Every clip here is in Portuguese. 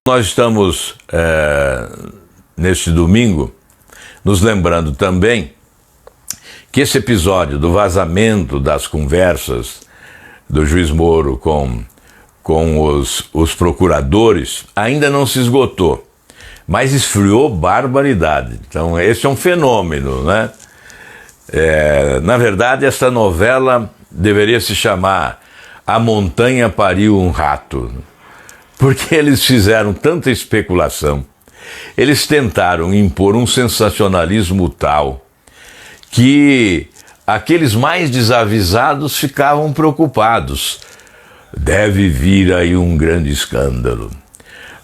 Nós estamos, neste domingo, nos lembrando também que esse episódio do vazamento das conversas do juiz Moro com os procuradores ainda não se esgotou, mas esfriou barbaridade. Então, esse é um fenômeno, né? Na verdade, essa novela deveria se chamar A Montanha Pariu um Rato, porque eles fizeram tanta especulação, eles tentaram impor um sensacionalismo tal que aqueles mais desavisados ficavam preocupados. Deve vir aí um grande escândalo,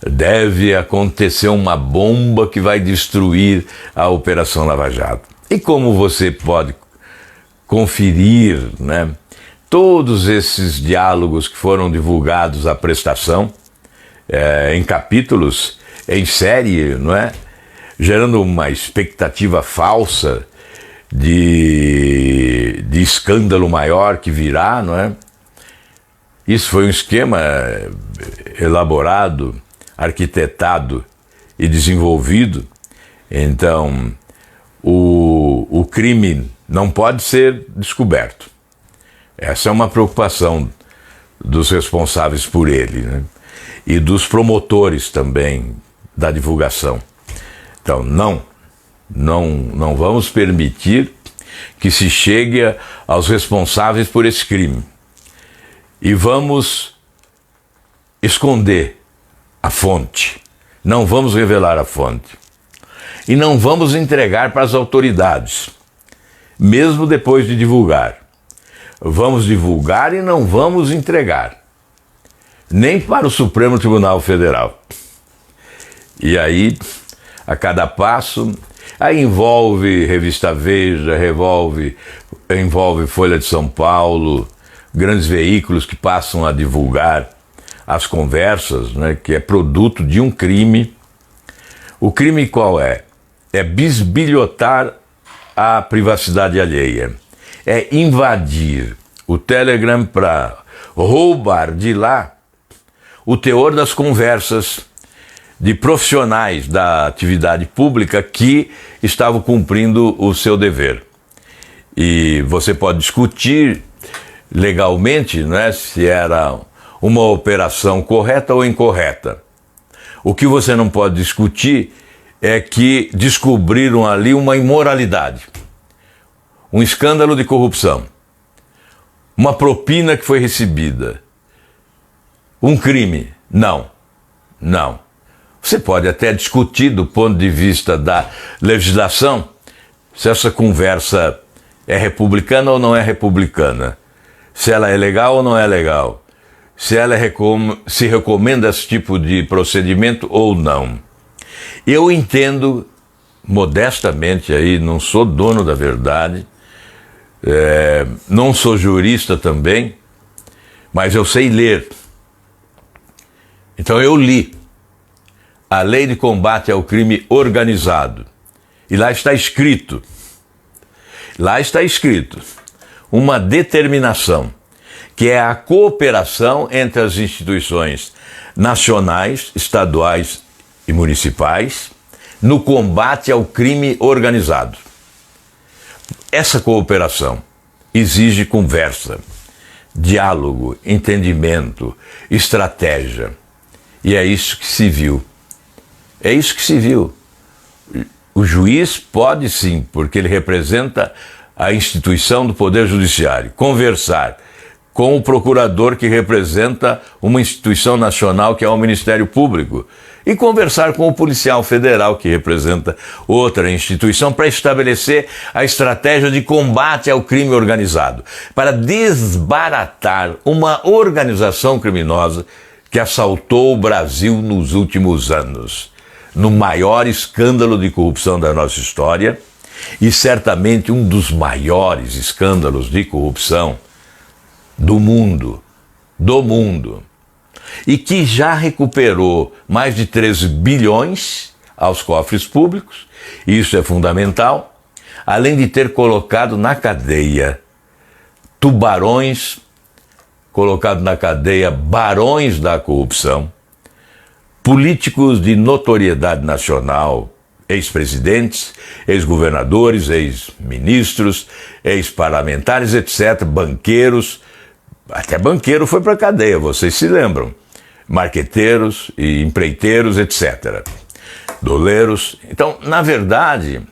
deve acontecer uma bomba que vai destruir a Operação Lava Jato. E como você pode conferir, né, todos esses diálogos que foram divulgados à prestação, em capítulos, em série, não é? Gerando uma expectativa falsa de escândalo maior que virá, não é? Isso foi um esquema elaborado, arquitetado e desenvolvido. Então, o crime não pode ser descoberto. Essa é uma preocupação dos responsáveis por ele, né? E dos promotores também da divulgação. Então, não vamos permitir que se chegue aos responsáveis por esse crime. E vamos esconder a fonte. Não vamos revelar a fonte. E não vamos entregar para as autoridades, mesmo depois de divulgar. Vamos divulgar e não vamos entregar, nem para o Supremo Tribunal Federal. E aí, a cada passo, aí envolve Revista Veja, envolve Folha de São Paulo, grandes veículos que passam a divulgar as conversas, né, que é produto de um crime. O crime qual é? É bisbilhotar a privacidade alheia. É invadir o Telegram para roubar de lá o teor das conversas de profissionais da atividade pública que estavam cumprindo o seu dever. E você pode discutir legalmente, né, se era uma operação correta ou incorreta. O que você não pode discutir é que descobriram ali uma imoralidade, um escândalo de corrupção, uma propina que foi recebida, um crime. Não. Você pode até discutir do ponto de vista da legislação se essa conversa é republicana ou não é republicana, se ela é legal ou não é legal, se ela se recomenda esse tipo de procedimento ou não. Eu entendo modestamente aí, não sou dono da verdade, não sou jurista também, mas eu sei ler. Então eu li a Lei de Combate ao Crime Organizado e lá está escrito uma determinação que é a cooperação entre as instituições nacionais, estaduais e municipais no combate ao crime organizado. Essa cooperação exige conversa, diálogo, entendimento, estratégia. E é isso que se viu. O juiz pode sim, porque ele representa a instituição do Poder Judiciário, conversar com o procurador que representa uma instituição nacional que é o Ministério Público e conversar com o policial federal que representa outra instituição para estabelecer a estratégia de combate ao crime organizado, para desbaratar uma organização criminosa que assaltou o Brasil nos últimos anos, no maior escândalo de corrupção da nossa história e certamente um dos maiores escândalos de corrupção do mundo, e que já recuperou mais de 13 bilhões aos cofres públicos. Isso é fundamental, além de ter colocado na cadeia tubarões, colocado na cadeia barões da corrupção, políticos de notoriedade nacional, ex-presidentes, ex-governadores, ex-ministros, ex-parlamentares, etc., banqueiros, até banqueiro foi para a cadeia, vocês se lembram, marqueteiros e empreiteiros, etc., doleiros. Então, na verdade,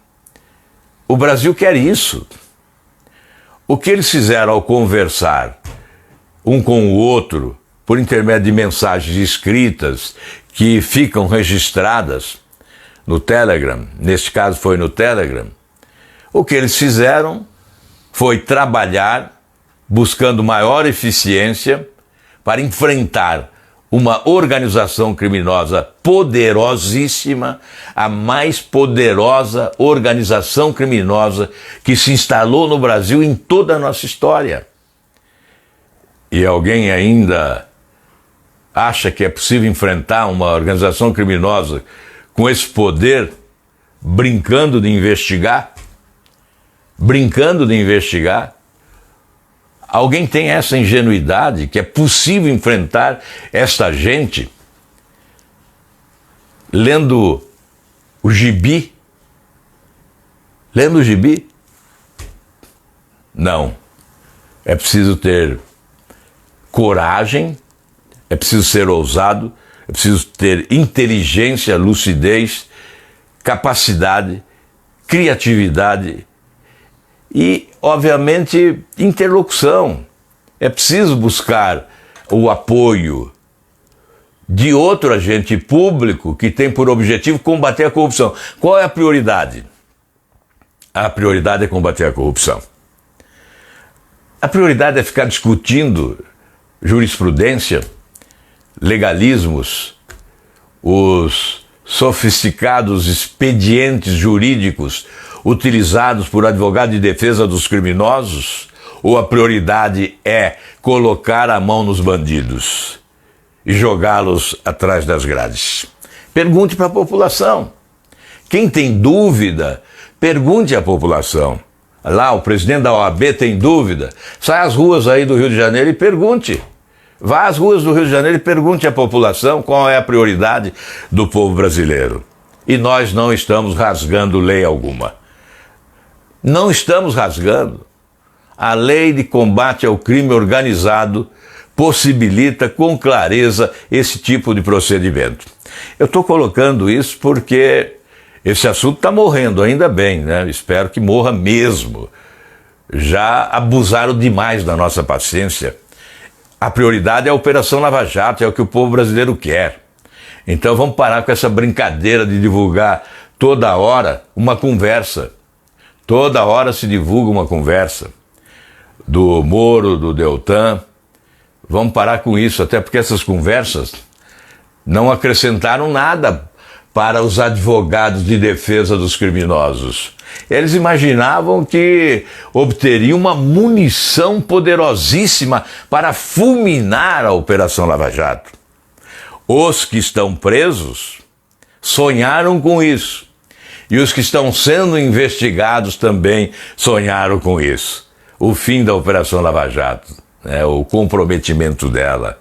o Brasil quer isso. O que eles fizeram ao conversar um com o outro, por intermédio de mensagens escritas que ficam registradas no Telegram, neste caso foi no Telegram, o que eles fizeram foi trabalhar buscando maior eficiência para enfrentar uma organização criminosa poderosíssima, a mais poderosa organização criminosa que se instalou no Brasil em toda a nossa história. E alguém ainda acha que é possível enfrentar uma organização criminosa com esse poder, brincando de investigar? Brincando de investigar? Alguém tem essa ingenuidade que é possível enfrentar esta gente lendo o gibi? Lendo o gibi? Não. É preciso ter coragem, é preciso ser ousado, é preciso ter inteligência, lucidez, capacidade, criatividade e, obviamente, interlocução. É preciso buscar o apoio de outro agente público que tem por objetivo combater a corrupção. Qual é a prioridade? A prioridade é combater a corrupção. A prioridade é ficar discutindo jurisprudência, legalismos, os sofisticados expedientes jurídicos utilizados por advogados de defesa dos criminosos, ou a prioridade é colocar a mão nos bandidos e jogá-los atrás das grades? Pergunte para a população. Quem tem dúvida, pergunte à população. Lá, o presidente da OAB tem dúvida, sai às ruas aí do Rio de Janeiro e pergunte. Vá às ruas do Rio de Janeiro e pergunte à população qual é a prioridade do povo brasileiro. E nós não estamos rasgando lei alguma. Não estamos rasgando. A lei de combate ao crime organizado possibilita com clareza esse tipo de procedimento. Eu estou colocando isso porque esse assunto está morrendo, ainda bem, né? Espero que morra mesmo. Já abusaram demais da nossa paciência. A prioridade é a Operação Lava Jato, é o que o povo brasileiro quer. Então vamos parar com essa brincadeira de divulgar toda hora uma conversa. Toda hora se divulga uma conversa do Moro, do Deltan. Vamos parar com isso, até porque essas conversas não acrescentaram nada para os advogados de defesa dos criminosos. Eles imaginavam que obteriam uma munição poderosíssima para fulminar a Operação Lava Jato. Os que estão presos sonharam com isso. E os que estão sendo investigados também sonharam com isso. O fim da Operação Lava Jato, né, o comprometimento dela,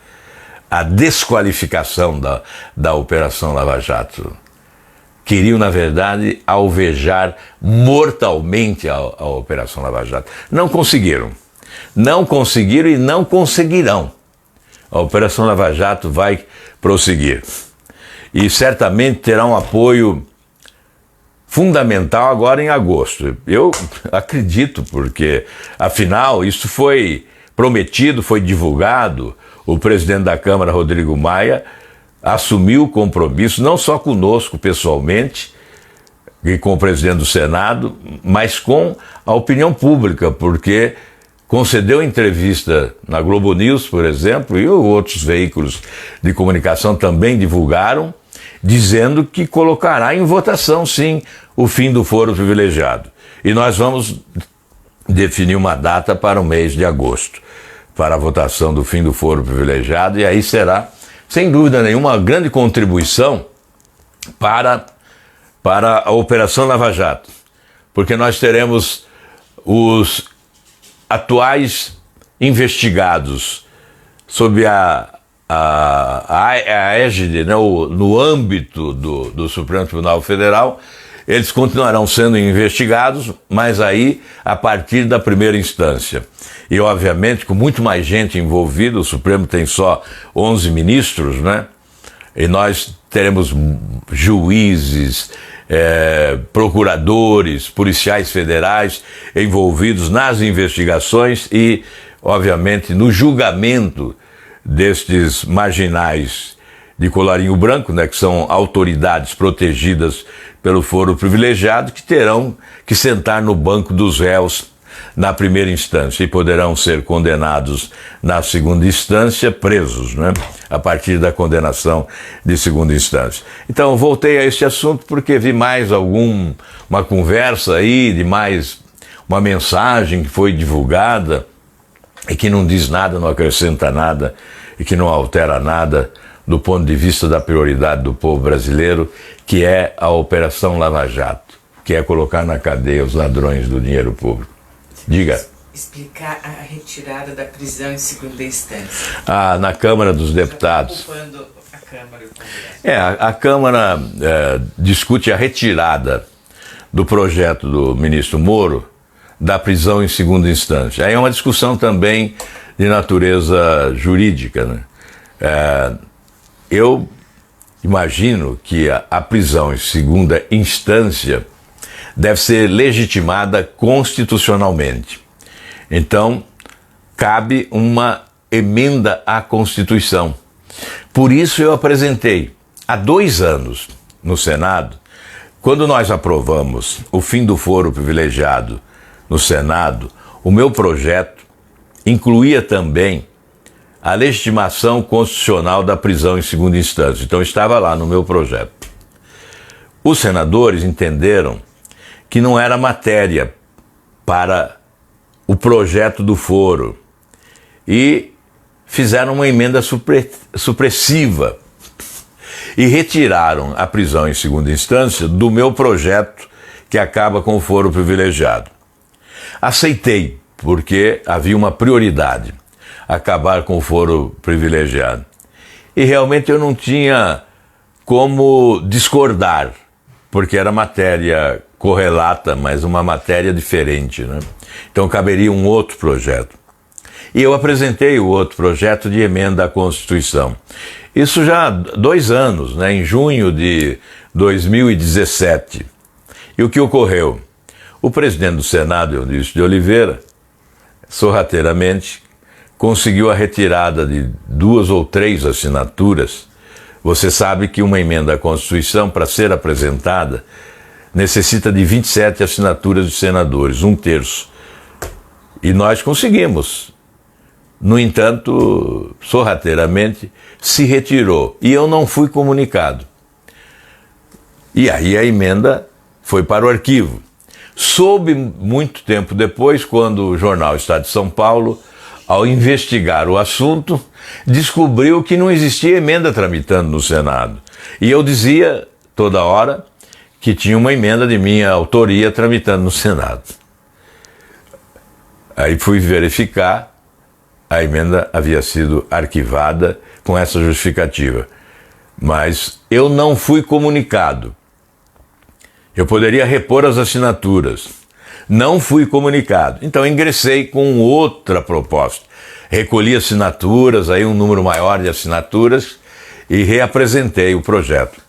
a desqualificação da Operação Lava Jato. Queriam, na verdade, alvejar mortalmente a Operação Lava Jato. Não conseguiram. Não conseguiram e não conseguirão. A Operação Lava Jato vai prosseguir. E certamente terá um apoio fundamental agora em agosto. Eu acredito, porque, afinal, isso foi prometido, foi divulgado. O presidente da Câmara, Rodrigo Maia, assumiu o compromisso, não só conosco pessoalmente, e com o presidente do Senado, mas com a opinião pública, porque concedeu entrevista na Globo News, por exemplo, e outros veículos de comunicação também divulgaram, dizendo que colocará em votação, sim, o fim do foro privilegiado. E nós vamos definir uma data para o mês de agosto, para a votação do fim do foro privilegiado, e aí será, sem dúvida nenhuma, uma grande contribuição para a Operação Lava Jato, porque nós teremos os atuais investigados sob a a égide, né, no âmbito do Supremo Tribunal Federal, eles continuarão sendo investigados, mas aí a partir da primeira instância. E, obviamente, com muito mais gente envolvida, o Supremo tem só 11 ministros, né? E nós teremos juízes, procuradores, policiais federais envolvidos nas investigações e, obviamente, no julgamento destes marginais de colarinho branco, né, que são autoridades protegidas pelo foro privilegiado, que terão que sentar no banco dos réus na primeira instância e poderão ser condenados na segunda instância, presos, né, a partir da condenação de segunda instância. Então, voltei a este assunto porque vi mais uma conversa aí, de mais uma mensagem que foi divulgada e que não diz nada, não acrescenta nada e que não altera nada do ponto de vista da prioridade do povo brasileiro, que é a Operação Lava Jato, que é colocar na cadeia os ladrões do dinheiro público. Diga. Explicar a retirada da prisão em segunda instância. Na Câmara dos Deputados. Ocupando a Câmara e o Congresso. A Câmara discute a retirada do projeto do ministro Moro da prisão em segunda instância. Aí é uma discussão também de natureza jurídica, né? Eu imagino que a prisão em segunda instância deve ser legitimada constitucionalmente. Então, cabe uma emenda à Constituição. Por isso eu apresentei há 2 anos no Senado, quando nós aprovamos o fim do foro privilegiado no Senado, o meu projeto incluía também a legitimação constitucional da prisão em segunda instância. Então estava lá no meu projeto. Os senadores entenderam que não era matéria para o projeto do foro e fizeram uma emenda supressiva e retiraram a prisão em segunda instância do meu projeto que acaba com o foro privilegiado. Aceitei, porque havia uma prioridade: acabar com o foro privilegiado. E realmente eu não tinha como discordar, porque era matéria correlata, mas uma matéria diferente, né? Então caberia um outro projeto. E eu apresentei o outro projeto de emenda à Constituição. Isso já há 2 anos, né? Em junho de 2017. E o que ocorreu? O presidente do Senado, Eudício de Oliveira, sorrateiramente, conseguiu a retirada de 2 ou 3 assinaturas. Você sabe que uma emenda à Constituição, para ser apresentada, necessita de 27 assinaturas de senadores, 1/3. E nós conseguimos. No entanto, sorrateiramente, se retirou. E eu não fui comunicado. E aí a emenda foi para o arquivo. Soube muito tempo depois, quando o jornal Estado de São Paulo, ao investigar o assunto, descobriu que não existia emenda tramitando no Senado. E eu dizia toda hora que tinha uma emenda de minha autoria tramitando no Senado. Aí fui verificar, a emenda havia sido arquivada com essa justificativa. Mas eu não fui comunicado. Eu poderia repor as assinaturas. Não fui comunicado. Então ingressei com outra proposta. Recolhi assinaturas, aí um número maior de assinaturas, e reapresentei o projeto.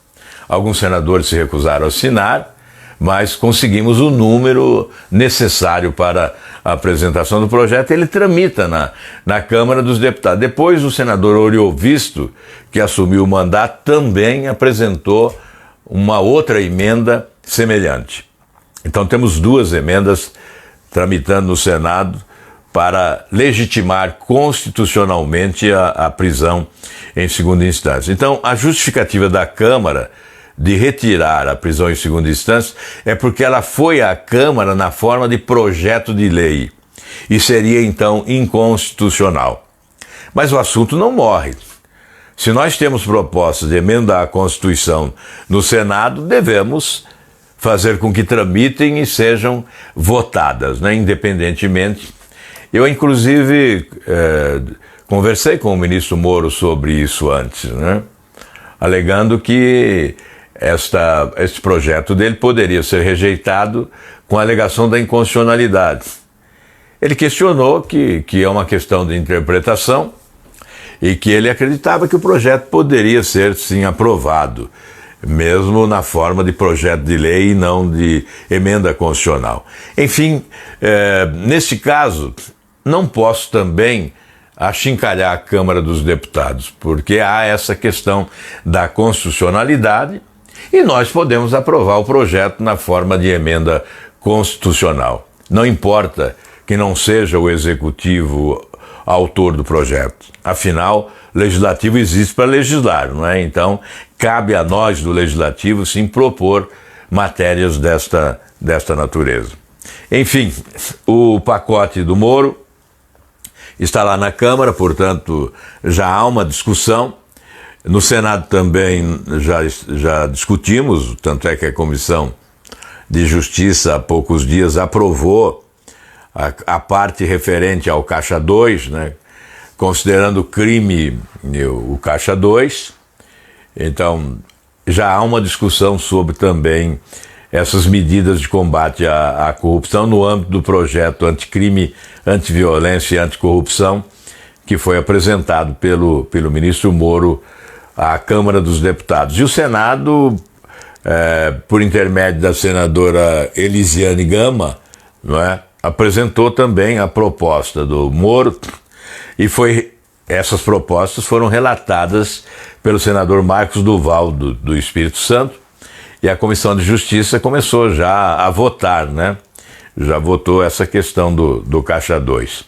Alguns senadores se recusaram a assinar, mas conseguimos o número necessário para a apresentação do projeto. Ele tramita na Câmara dos Deputados. Depois o senador Oriovisto, que assumiu o mandato, também apresentou uma outra emenda semelhante. Então temos 2 emendas tramitando no Senado para legitimar constitucionalmente a prisão em segunda instância. Então a justificativa da Câmara de retirar a prisão em segunda instância é porque ela foi à Câmara na forma de projeto de lei e seria então inconstitucional. Mas o assunto não morre. Se nós temos propostas de emenda à Constituição no Senado, devemos fazer com que tramitem e sejam votadas, né, independentemente. Eu, inclusive, conversei com o ministro Moro sobre isso antes, né? Alegando que este projeto dele poderia ser rejeitado com a alegação da inconstitucionalidade. Ele questionou que é uma questão de interpretação e que ele acreditava que o projeto poderia ser, sim, aprovado, mesmo na forma de projeto de lei e não de emenda constitucional. Enfim, nesse caso, não posso também achincalhar a Câmara dos Deputados, porque há essa questão da constitucionalidade e nós podemos aprovar o projeto na forma de emenda constitucional. Não importa que não seja o Executivo autor do projeto. Afinal, o Legislativo existe para legislar, não é? Então, cabe a nós do Legislativo, sim, propor matérias desta natureza. Enfim, o pacote do Moro está lá na Câmara, portanto, já há uma discussão. No Senado também já discutimos, tanto é que a Comissão de Justiça, há poucos dias, aprovou a parte referente ao Caixa 2, né, considerando crime o Caixa 2. Então, já há uma discussão sobre também essas medidas de combate à corrupção no âmbito do projeto anticrime, antiviolência e anticorrupção, que foi apresentado pelo ministro Moro à Câmara dos Deputados. E o Senado, por intermédio da senadora Elisiane Gama, não é, apresentou também a proposta do Moro e essas propostas foram relatadas pelo senador Marcos Duval do Espírito Santo e a Comissão de Justiça começou já a votar, né? Já votou essa questão do Caixa 2.